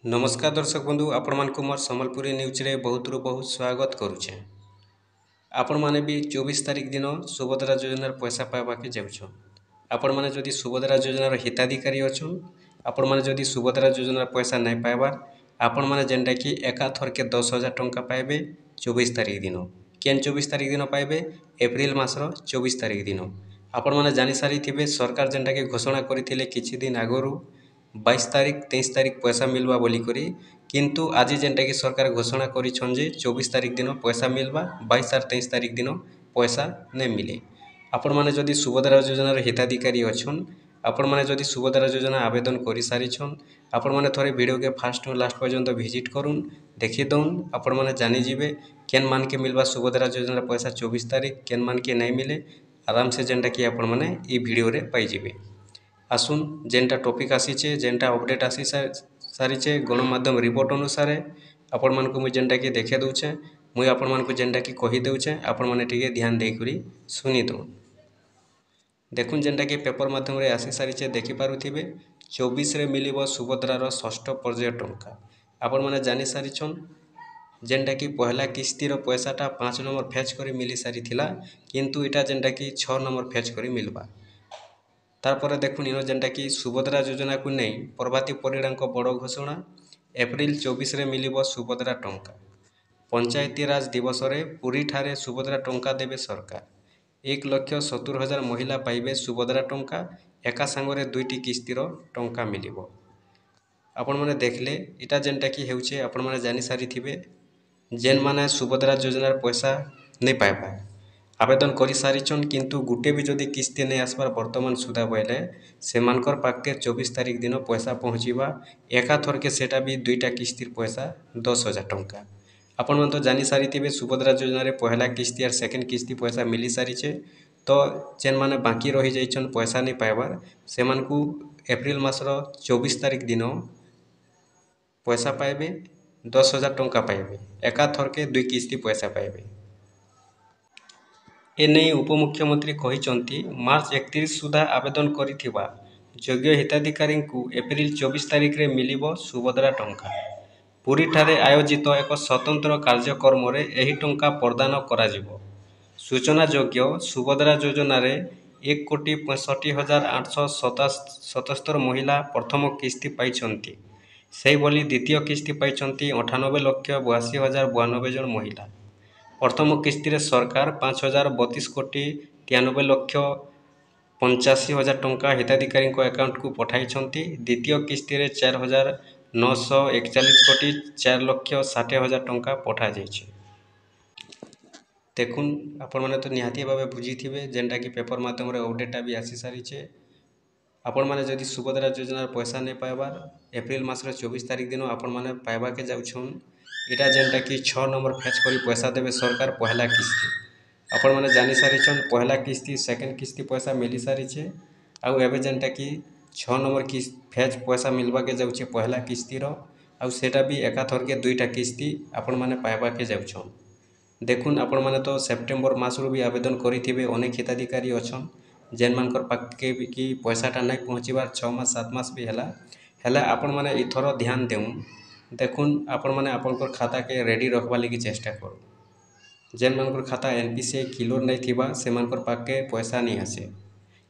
नमस्कार दर्शक बंधु आपण मानक मोर संबलपुरी न्यूज रे बहुत बहुत स्वागत करुछे। आपण माने भी 24 तारीख दिन सुभद्रा योजनार पैसा पाइबा के जाउछन। आपण माने जदि सुभद्रा योजनार हिताधिकारी अछन, आपण माने जदि सुभद्रा योजनार पैसा नहीं पाइबार, आपण माने जेनटा कि एका थर के 10,000 टंका पाइबे 24 तारीख दिन। केन 24 तारीख दिन पाइबे? एप्रिल मासर 24 तारीख दिन। आपण माने जानि सारी थिबे सरकार जेनटा कि घोषणा करथिले किछि दिन आगरु 22 तारीख 23 तारीख पैसा मिलवा बोली करी, किंतु आज जेनटा कि सरकार घोषणा करिछन जे 24 तारीख दिन पैसा मिलवा, 22 और 23 तारीख दिन पैसा नहीं मिले। आपण माने जदि सुभद्रा योजनार हिताधिकारी अछन, आपण माने जदि सुभद्रा योजना आवेदन करि सारिछन, आपण माने थोड़े वीडियो के फास्ट और लास्ट पर्यंत विजिट करुन, देखि दउन। आपण माने जानि जिवे केन मान के मिलवा सुभद्रा योजनार पैसा 24 तारीख, केन मान के नहीं मिले, आराम से जेनटा कि आपण माने ई वीडियो रे पाई जिवे। आसुन जेनटा टॉपिक आसीचे, जेनटा अपडेट आसी सारीचे गणमाध्यम रिपोर्ट अनुसार आपण मानक मुझे जेनटा कि देखे दूचे, मुझे आपण मानक जेनटा कि कही दूचे, आपण माने टिके ध्यान दे करी सुनी दो। देखुन जेनटा कि पेपर माध्यम रे आसी सारीचे देखि पारुथिबे 24 रे मिलिबो सुभद्रार षष्ठ पर्याय टंका। आपण माने जानि सारिछन जेनटा कि पहला किस्तीर पैसाटा 5 नंबर फेच करी मिली सारी थिला, किंतु इटा जेनटा कि 6 नंबर फेच करी मिलबा। तारपर देखुन इनो जेनटा कि सुभद्रा योजना को नहीं प्रभाती परिड़ा बड़ घोषणा, एप्रिल 24 रे मिलिबो सुभद्रा टंका। पंचायती राज दिवस रे पुरी ठारे सुभद्रा टंका देवे सरकार। 1,70,000 महिला पाइबे सुभद्रा टंका, एका सांगरे 2टी किस्तीर टंका मिलिबो। आपण माने देखले इटा जेनटा कि हेउचे आपण माने जानि सारी थिबे जेन माने सुभद्रा योजनार पैसा नहीं पाइबा आवेदन करि सारिछन, किंतु गुटे भी जदि किस्ती नहीं आसबार वर्तमान सुधा बोले से मानकर पाके 24 तारीख दिन पैसा पहुँचीबा, एका थर के सेटा भी 2टा किस्तीर पैसा 10,000 टंका। आपण मन तो जानि सारी थिबे सुभद्रा योजना रे पहला किस्ती और सेकेंड किस्ती पैसा मिली सारिछे। तो जेन माने बाकी रही जाइछन पैसा नहीं पाइबार से मानकु एप्रिल मासर 24 तारीख दिन पैसा पाइबे, 10,000 टंका पाइबे, एका थर के 2 किस्ती पैसा पाइबे। एने उपमुख्यमंत्री कहिचंती मार्च 31 सुधा आवेदन करिथिबा योग्य हिताधिकारी को एप्रिल 24 तारीख रे मिलिबो सुभद्रा टंका। पुरी ठारे आयोजित एक स्वतंत्र कार्यक्रम रे एही टंका प्रदान कराजिबो। सूचना योग्य सुभद्रा योजना रे 1,65,877 महिला प्रथम किस्ती पाइछंती। सेही बोली द्वितीय किस्ती पाइछंती 98,82,092 जन महिला। प्रथम किस्ती रे सरकार 5,32,93,85,000 टंका हिताधिकारी अकाउंट को पठाई। द्वितीय किस्ती रे 4,941,04,60,000 टंका पठा जाइए। देखुन आपण माने तो निहाती भावे बुझी थिबे जेनटा कि पेपर माध्यम रे अपडेटा भी आसी सारीचे। आपण माने जदि सुभद्रा योजनार पैसा नहीं पाइबार एप्रिल मासर 24 तारीख दिन आपण माने पाइबा के जाउछन, इटा जेनटा कि 6 नंबर फेच करी पैसा देवे सरकार पहला किस्ती। आपण माने जानि सारिछन पहला किस्ती सेकेंड किस्ती पैसा मिली सारीचे, आउ एबे जेनटा कि 6 नंबर फेच पैसा मिलवा के जाउछे पहला किस्तीर, आउ सेटा भी एका थर के 2टा किस्ती आपण माने पाइबा के जाउछन। देखुन आपण माने तो सेप्टेम्बर मासरु भी आवेदन करिथिबे, अनेक हिताधिकारी अछन जेन मानकर पाके भी कि पैसाटा नहीं पहुँचीबार 6 मास 7 मास भी हेला आपण माने इथर ध्यान देउन। देखुन आपण माने आपनकर खाता के रेडी रखबा लगी चेष्टा करू। जेन मानकर खाता एनपीसीआई क्लियर नहीं थिबा से मानकर पाके पैसा नहीं आसे।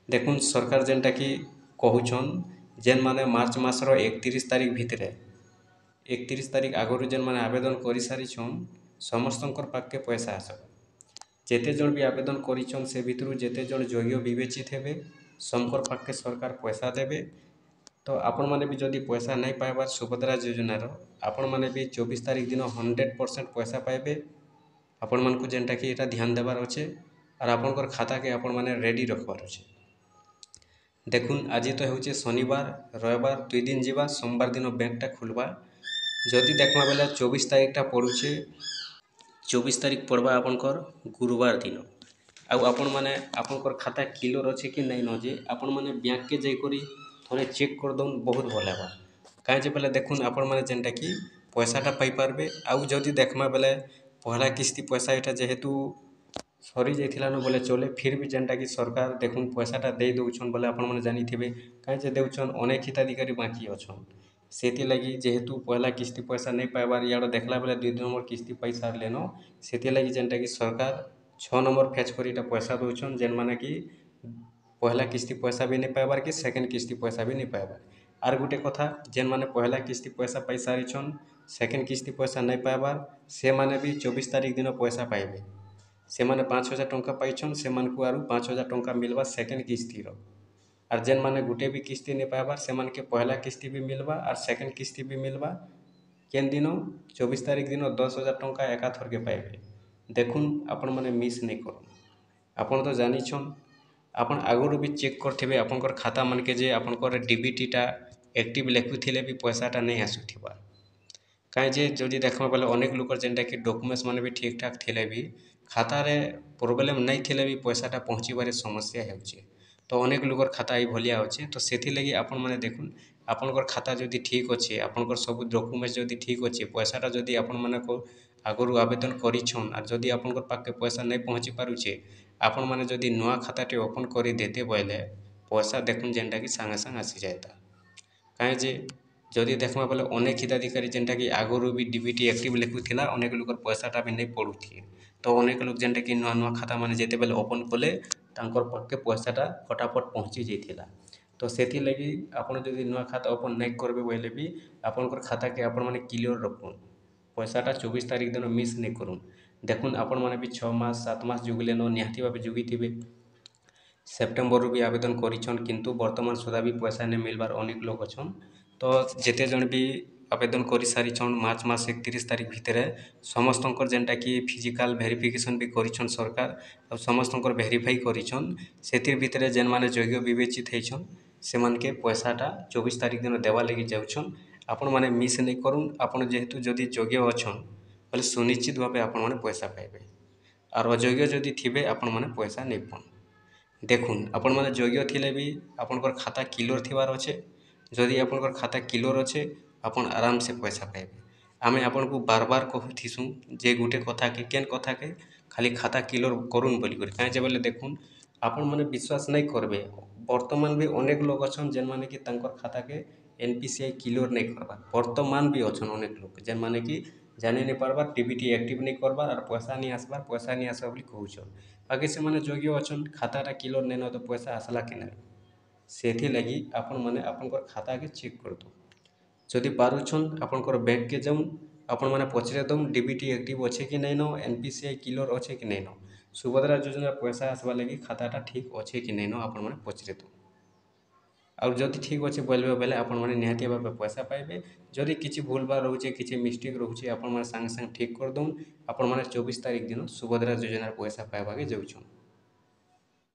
देखुन सरकार जेनटा कि कहूछन जेन माने मार्च मासर 31 तारीख भितरे 31 तारीख आगरु जेन माने आवेदन करि सारिछन समस्तंकर पाके पैसा आसब। जेते जन भी आवेदन करिछन से भितरु जेते जन योग्य विवेचित हेबे समकर पाके सरकार पैसा देवे। तो आपण माने भी जदि पैसा नहीं पाइबार सुभद्रा योजनार आपण माने भी 24 तारीख दिन 100% पैसा पाइबे। आपण मान को जेनटा कि एटा ध्यान देवार अच्छे और आपनकर खाता के आपण माने रेडी रखबार अच्छे। देखुन आज तो होचे शनिवार रविवार 2 दिन जीवा, सोमवार दिन बैंकटा खुलवा। जदि देखमा बेला 24 तारीखटा पड़ुचे, 24 तारीख पड़वा आपनकर गुरुवार दिन। आउ आपण माने आपनकर खाता क्लियर अच्छे कि नहीं न जे आपण माने बैंक के जाई करी थोड़े चेक कर दउन, बहुत भल हेबा। काहे जे बेले देखुन आपण माने जेनटा कि पैसाटा पाई पारबे। आउ जदि देखमा बेले पहला किस्ती पैसा एटा जेहेतु सरी जाइथिला न बोले चले, फिर भी जेनटा कि सरकार देखुन पैसाटा दे दउछन बोले आपण माने जानिथिबे काहे जे देउछन अनेक हिताधिकारी बाकी अछन। ସେଥିଲାଗି ଯେହେତୁ ପହଲା କିସ୍ତି ପଇସା ନେଇ ପାଇବାର୍ ଇଆଡ଼େ ଦେଖିଲା ବେଲେ 2 ନମ୍ବର କିସ୍ତି ପାଇ ସାରିଲେନ, ସେଥିଲାଗି ଯେନ୍ଟାକି ସରକାର 6 ନମ୍ବର ଫେଚ୍ କରି ଇଟା ପଇସା ଦଉଛନ୍, ଯେନ୍ମାନେ କି ପହଲା କିସ୍ତି ପଇସା ବି ନେଇ ପାଇବାର୍ କି ସେକେଣ୍ଡ କିସ୍ତି ପଇସା ବି ନେଇ ପାଇବାର୍। ଆର୍ ଗୁଟେ କଥା, ଯେନ୍ମାନେ ପହଲା କିସ୍ତି ପଇସା ପାଇ ସାରିଛନ୍, ସେକେଣ୍ଡ କିସ୍ତି ପଇସା ନାଇଁ ପାଇବାର୍, ସେମାନେ ବି 24 ତାରିଖ ଦିନ ପଇସା ପାଇବେ। ସେମାନେ 5,000 ଟଙ୍କା ପାଇଛନ୍, ସେମାନଙ୍କୁ ଆରୁ 5,000 ଟଙ୍କା ମିଲ୍ବା ସେକେଣ୍ଡ କିସ୍ତିର। ଆର୍ ଯେନ୍ମାନେ ଗୁଟେ ବି କିସ୍ତି ନେଇ ପାଇବାର୍, ସେମାନକେ ପହଲା କିସ୍ତି ବି ମିଲ୍ବା ଆର୍ ସେକେଣ୍ଡ କିସ୍ତି ବି ମିଲ୍ବା। କେନ୍ ଦିନ 24 ତାରିଖ ଦିନ 10,000 ଟଙ୍କା ଏକାଥରକେ ପାଇବେ। ଦେଖୁନ୍ ଆପଣମାନେ ମିସ୍ ନେଇ କରୁନ୍। ଆପଣ ତ ଜାନିଛନ୍, ଆପଣ ଆଗରୁ ବି ଚେକ୍ କରିଥିବେ ଆପଣଙ୍କର ଖାତା ମାନକେ ଯେ ଆପଣଙ୍କର DBTଟା ଆକ୍ଟିଭ ଲେଖୁଥିଲେ ବି ପଇସାଟା ନେଇ ଆସୁଥିବା। କାହିଁ ଯେ ଯଦି ଦେଖ୍ମା ବେଲେ ଅନେକ ଲୋକର ଯେନ୍ଟାକି ଡକୁମେଣ୍ଟସ୍ ମାନେ ବି ଠିକ୍ ଠାକ୍ ଥିଲେ ବି ଖାତାରେ ପ୍ରୋବ୍ଲେମ୍ ନାଇଁ ଥିଲେ ବି ପଇସାଟା ପହଞ୍ଚିବାରେ ସମସ୍ୟା ହେଉଛି। ତ ଅନେକ ଲୋକର ଖାତା ଏଇଭଳିଆ ଅଛି। ତ ସେଥିଲାଗି ଆପଣମାନେ ଦେଖୁନ୍, ଆପଣଙ୍କର ଖାତା ଯଦି ଠିକ୍ ଅଛି, ଆପଣଙ୍କର ସବୁ ଡକୁମେଣ୍ଟସ୍ ଯଦି ଠିକ୍ ଅଛି, ପଇସାଟା ଯଦି ଆପଣମାନଙ୍କ ଆଗରୁ ଆବେଦନ କରିଛନ୍ ଆର୍ ଯଦି ଆପଣଙ୍କର ପାଖକେ ପଇସା ନାଇଁ ପହଞ୍ଚି ପାରୁଛେ, ଆପଣମାନେ ଯଦି ନୂଆ ଖାତାଟେ ଓପନ୍ କରି ଦେତେ ବୋଇଲେ ପଇସା ଦେଖୁନ୍ ଯେନ୍ଟାକି ସାଙ୍ଗେ ସାଙ୍ଗେ ଆସିଯାଏତା। କାହିଁ ଯେ ଯଦି ଦେଖ୍ମା ବେଲେ ଅନେକ ହିତାଧିକାରୀ ଯେନ୍ଟାକି ଆଗରୁ ବି DBT ଆକ୍ଟିଭ ଲେଖୁଥିଲା, ଅନେକ ଲୋକର ପଇସାଟା ବି ନାଇଁ ପଡ଼ୁଥି। ତ ଅନେକ ଲୋକ ଯେନ୍ଟାକି ନୂଆ ନୂଆ ଖାତାମାନେ ଯେତେବେଲେ ଓପନ୍ କଲେ, ତାଙ୍କର ପାଖକେ ପଇସାଟା ଫଟାଫଟ ପହଞ୍ଚି ଯାଇଥିଲା। ତ ସେଥିଲାଗି ଆପଣ ଯଦି ନୂଆ ଖାତା ଓପନ୍ ନାଇଁ କରିବେ ବୋଇଲେ ବି ଆପଣଙ୍କର ଖାତାକେ ଆପଣମାନେ କ୍ଲିୟର ରଖୁନ୍। ପଇସାଟା 24 ତାରିଖ ଦିନ ମିସ୍ ନାଇଁ କରୁନ୍। ଦେଖୁନ୍ ଆପଣମାନେ ବି 6 ମାସ 7 ମାସ ଯୁଗିଲେନ, ନିହାତି ଭାବେ ଯୁଗିଥିବେ। ସେପ୍ଟେମ୍ବରରୁ ବି ଆବେଦନ କରିଛନ୍, କିନ୍ତୁ ବର୍ତ୍ତମାନ ସୁଦ୍ଧା ବି ପଇସା ନାଇଁ ମିଲ୍ବାର ଅନେକ ଲୋକ ଅଛନ୍। ତ ଯେତେ ଜଣ ବି ଆବେଦନ କରିସାରିଛନ୍ ମାର୍ଚ୍ଚ ମାସ 31 ତାରିଖ ଭିତରେ ସମସ୍ତଙ୍କର ଯେନ୍ଟାକି ଫିଜିକାଲ ଭେରିଫିକେସନ୍ ବି କରିଛନ୍ ସରକାର, ଆଉ ସମସ୍ତଙ୍କର ଭେରିଫାଇ କରିଛନ୍। ସେଥିର୍ ଭିତରେ ଯେନ୍ମାନେ ଯୋଗ୍ୟ ବିବେଚିତ ହେଇଛନ୍, ସେମାନକେ ପଇସାଟା 24 ତାରିଖ ଦିନ ଦେବାର୍ ଲାଗି ଯାଉଛନ୍। ଆପଣମାନେ ମିସ୍ ନାଇଁ କରୁନ୍। ଆପଣ ଯେହେତୁ ଯଦି ଯୋଗ୍ୟ ଅଛନ୍ ବୋଲେ ସୁନିଶ୍ଚିତ ଭାବେ ଆପଣମାନେ ପଇସା ପାଇବେ। ଆର୍ ଅଯୋଗ୍ୟ ଯଦି ଥିବେ ଆପଣମାନେ ପଇସା ନେଇ ପାଉନ୍। ଦେଖୁନ୍, ଆପଣମାନେ ଯୋଗ୍ୟ ଥିଲେ ବି ଆପଣଙ୍କର ଖାତା କ୍ଲିୟର ଥିବାର ଅଛେ। ଯଦି ଆପଣଙ୍କର ଖାତା କ୍ଲିୟର ଅଛେ, ଆପଣ ଆରାମସେ ପଇସା ପାଇବେ। ଆମେ ଆପଣଙ୍କୁ ବାର ବାର କହୁଥିସୁଁ ଯେ ଗୁଟେ କଥାକେ କେନ୍ କଥାକେ, ଖାଲି ଖାତା କ୍ଲିୟର କରୁନ୍ ବୋଲିକରି। କାହିଁ ଯେ ବୋଲେ ଦେଖୁନ୍, ଆପଣମାନେ ବିଶ୍ୱାସ ନାଇଁ କରବେ, ବର୍ତ୍ତମାନ ବି ଅନେକ ଲୋକ ଅଛନ୍ ଯେନ୍ମାନେ କି ତାଙ୍କର ଖାତାକେ NPCI କ୍ଲିୟର ନାଇଁ କରବାର୍। ବର୍ତ୍ତମାନ ବି ଅଛନ୍ ଅନେକ ଲୋକ ଯେନ୍ମାନେ କି ଜାନି ନାଇଁ ପାରବାର୍, DBT ଆକ୍ଟିଭ ନାଇଁ କରବାର୍ ଆର୍ ପଇସା ନାଇଁ ଆସବାର୍, ପଇସା ନାଇଁ ଆସବା ବୋଲି କହୁଛନ୍। ବାକି ସେମାନେ ଯୋଗ୍ୟ ଅଛନ୍, ଖାତାଟା କ୍ଲିୟର ନାଇଁନ ତ ପଇସା ଆସଲା କେନ୍ତା? ସେଥିଲାଗି ଆପଣମାନେ ଆପଣଙ୍କର ଖାତାକେ ଚେକ୍ କରିଦଉନ୍। ଯଦି ପାରୁଛନ୍ ଆପଣଙ୍କର ବ୍ୟାଙ୍କକେ ଯାଉନ୍, ଆପଣମାନେ ପଚରେଇ ଦଉନ୍ DBT ଆକ୍ଟିଭ ଅଛେ କି ନାଇଁନ, NPCI କ୍ଲିୟର ଅଛେ କି ନାଇଁନ। ସୁଭଦ୍ରା ଯୋଜନା ପଇସା ଆସବା ଲାଗି ଖାତାଟା ଠିକ୍ ଅଛେ କି ନାଇଁନ ଆପଣମାନେ ପଚରେଇ ଦଉନ୍। ଆଉ ଯଦି ଠିକ୍ ଅଛେ ବୋଲବେ ବେଲେ ଆପଣମାନେ ନିହାତି ଭାବେ ପଇସା ପାଇବେ। ଯଦି କିଛି ଭୁଲ ଭାଲ ରହୁଛେ, କିଛି ମିଷ୍ଟେକ୍ ରହୁଛେ, ଆପଣମାନେ ସାଙ୍ଗେ ସାଙ୍ଗେ ଠିକ୍ କରିଦଉନ୍। ଆପଣମାନେ 24 ତାରିଖ ଦିନ ସୁଭଦ୍ରା ଯୋଜନାର ପଇସା ପାଇବାକେ ଯାଉଛନ୍।